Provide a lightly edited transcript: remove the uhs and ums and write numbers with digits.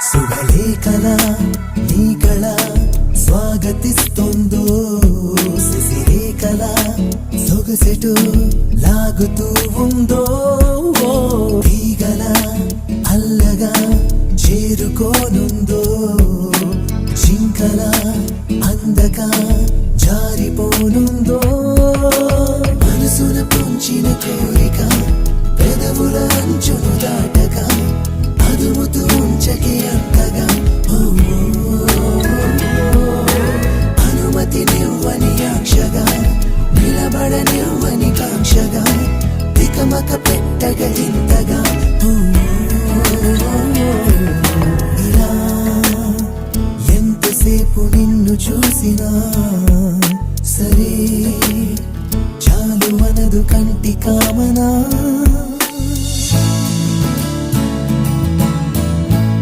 శుభలేఖల నీ కళ స్వాగతిస్తుందో శశిరేఖల సొగసెటు లాగుతూ ఉందో తీగల అల్లగా చేరుకోనుందో జింకల అందగా జారిపోనుందో మనసున పొంచిన కోరిక పెదవుల అంచును దాటగా అదుముతూ ఉంచకే అంతగా అనుమతి నివ్వని ఆక్షగా నిలబడనివ్వని కాంక్షగా తికమక పెట్టగా ఇంతగా ఇలా ఎంతసేపు నిన్ను చూసినా సరే చాలు మనదు కంటి కామనా